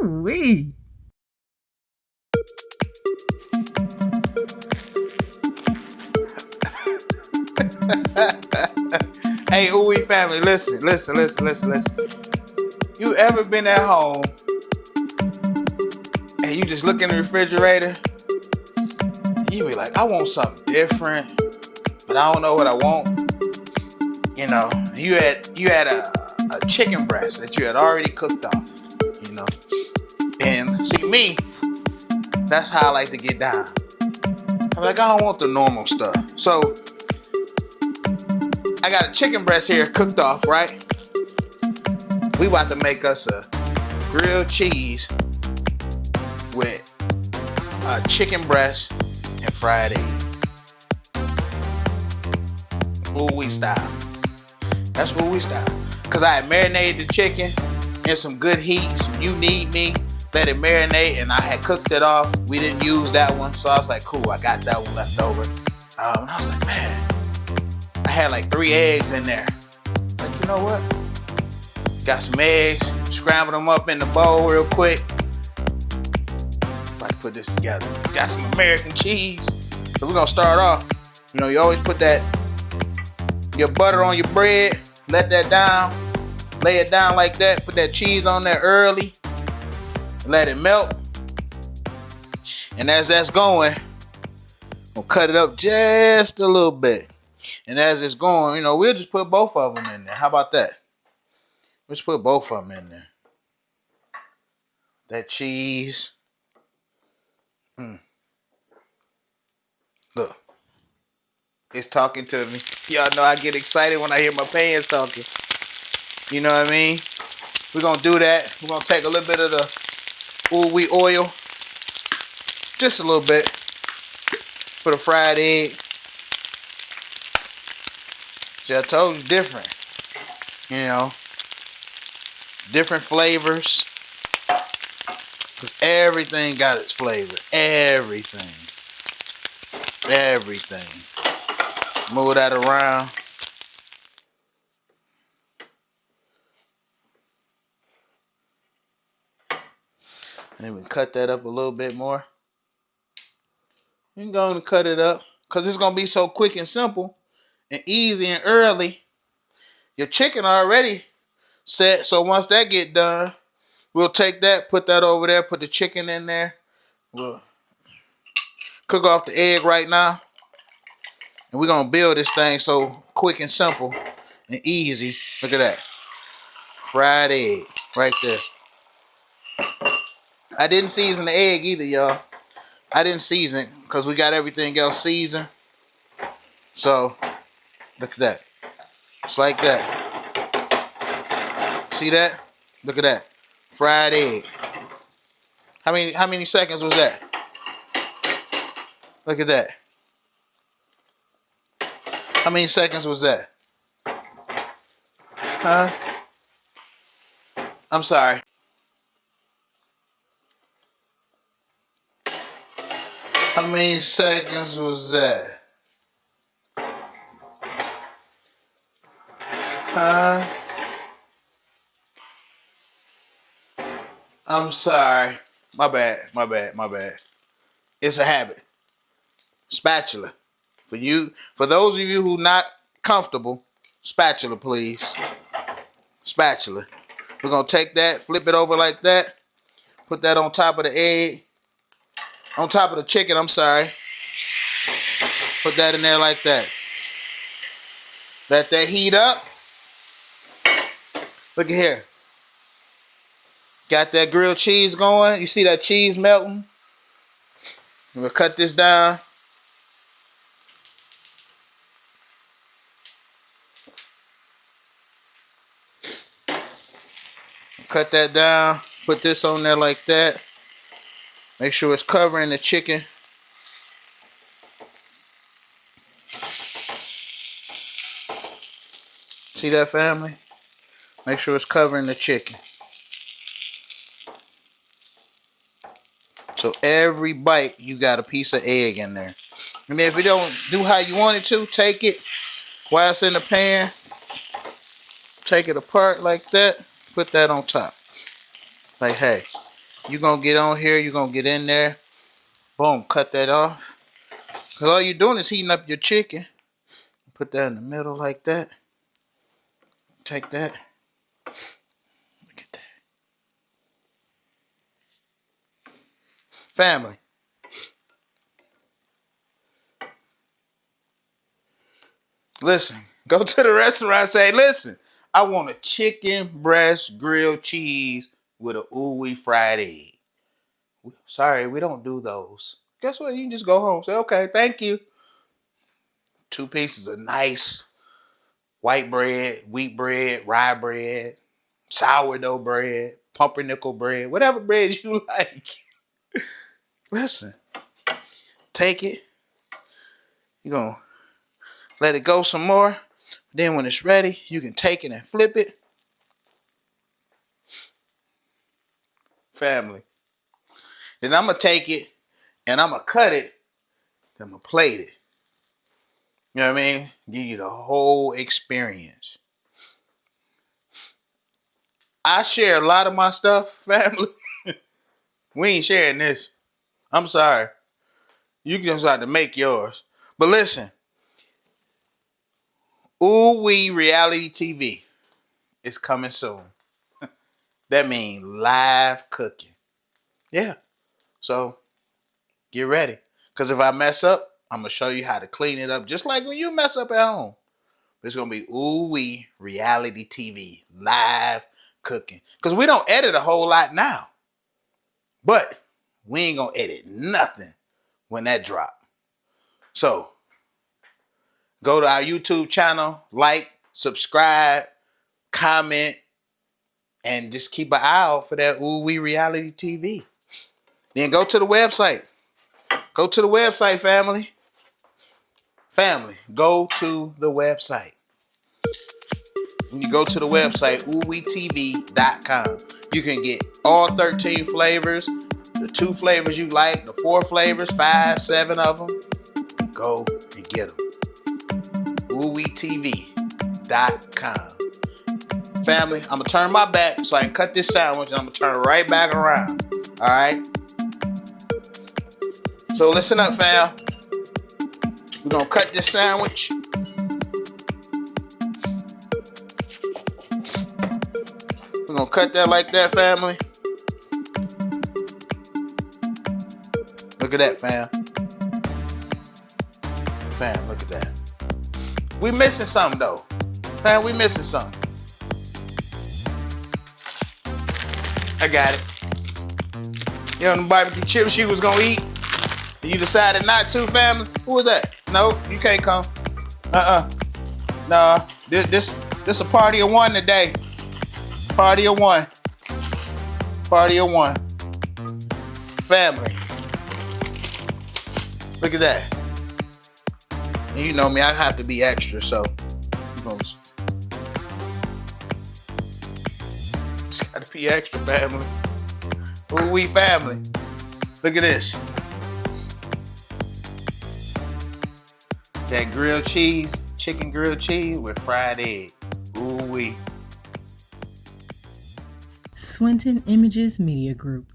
Ooh-wee. Hey, Ooey family, listen. You ever been at home and you just look in the refrigerator and you be like, I want something different, but I don't know what I want. You know, you had a chicken breast that you had already cooked off. You know, and see me, that's how I like to get down. I'm like, I don't want the normal stuff. So I got a chicken breast here cooked off, right? We about to make us a grilled cheese with chicken breast and fried egg. Ooey style. That's Ooey style. Cause I had marinated the chicken in some good heat. Some you need me. Let it marinate, and I had cooked it off. We didn't use that one, so I was like, cool. I got that one left over. And I was like, man, I had like 3 eggs in there. Like, you know what? Got some eggs, scrambled them up in the bowl real quick. About to put this together. Got some American cheese. So we're gonna start off. You know, you always put your butter on your bread, let that down, lay it down like that, put that cheese on there early, let it melt. And as that's going, we'll cut it up just a little bit. And as it's going, you know, we'll just put both of them in there. How about that? Let's put both of them in there. That cheese. Look, it's talking to me. Y'all know I get excited when I hear my pans talking. You know what I mean? We're going to do that. We're going to take a little bit of the Ooey oil. Just a little bit. For the fried egg. See, I told you, different. You know. Different flavors. Because everything got its flavor. Everything. Move that around. And then we cut that up a little bit more. You can go and cut it up. Because it's going to be so quick and simple. And easy and early. Your chicken already set. So once that get done, we'll take that, put that over there, put the chicken in there. We'll cook off the egg right now. And we're going to build this thing so quick and simple and easy. Look at that. Fried egg right there. I didn't season the egg either, y'all. I didn't season it because we got everything else seasoned. So, look at that. Just like that. See that? Look at that. Fried egg. How many seconds was that? Look at that. How many seconds was that? Huh? I'm sorry. How many seconds was that? Huh? I'm sorry. My bad. It's a habit. Spatula. For those of you who not comfortable, spatula, please. Spatula. We're gonna take that, flip it over like that, put that on top of the egg, on top of the chicken. I'm sorry. Put that in there like that. Let that heat up. Look at here. Got that grilled cheese going. You see that cheese melting? We'll cut this down. Cut that down. Put this on there like that. Make sure it's covering the chicken. See that, family? Make sure it's covering the chicken. So every bite, you got a piece of egg in there. And then if it don't do how you want it to, take it while it's in the pan. Take it apart like that. Put that on top. Like, hey, You're going to get on here. You're going to get in there. Boom. Cut that off. Because all you're doing is heating up your chicken. Put that in the middle like that. Take that. Look at that. Family. Listen. Go to the restaurant and say, listen, I want a chicken breast grilled cheese with a ooey fried egg. Sorry, we don't do those. Guess what? You can just go home. Say, okay, thank you. 2 pieces of nice white bread, wheat bread, rye bread, sourdough bread, pumpernickel bread, whatever bread you like. Listen, take it. You're going to let it go some more. Then when it's ready, you can take it and flip it. Family. Then I'm going to take it and I'm going to cut it. I'm going to plate it. You know what I mean? Give you the whole experience. I share a lot of my stuff, family. We ain't sharing this. I'm sorry. You just have to make yours. But listen. Oooo reality TV is coming soon. That means live cooking. Yeah. So get ready. Because if I mess up, I'm going to show you how to clean it up. Just like when you mess up at home. It's going to be Oooo reality TV. Live cooking. Because we don't edit a whole lot now. But we ain't going to edit nothing when that drop. So go to our YouTube channel. Like, subscribe, comment. And just keep an eye out for that Oooo reality TV. Then go to the website. Go to the website, family. Family, go to the website. When you go to the website, ooweetv.com, you can get all 13 flavors, the 2 flavors you like, the 4 flavors, 5, 7 of them. Go and get them. ooweetv.com. Family, I'm going to turn my back so I can cut this sandwich and I'm going to turn right back around. All right? So listen up, fam. We're going to cut this sandwich. We're going to cut that like that, family. Look at that, fam. Fam, look at that. We missing something, though. Fam, we missing something. I got it. You know the barbecue chips you was going to eat? And you decided not to, family? Who was that? No, you can't come. Nah, this a party of one today. Party of one. Party of one. Family. Look at that. And you know me, I have to be extra, so just gotta be extra, family. Ooh, we family. Look at this. That grilled cheese, chicken grilled cheese with fried egg. Ooh wee. Swinton Images Media Group.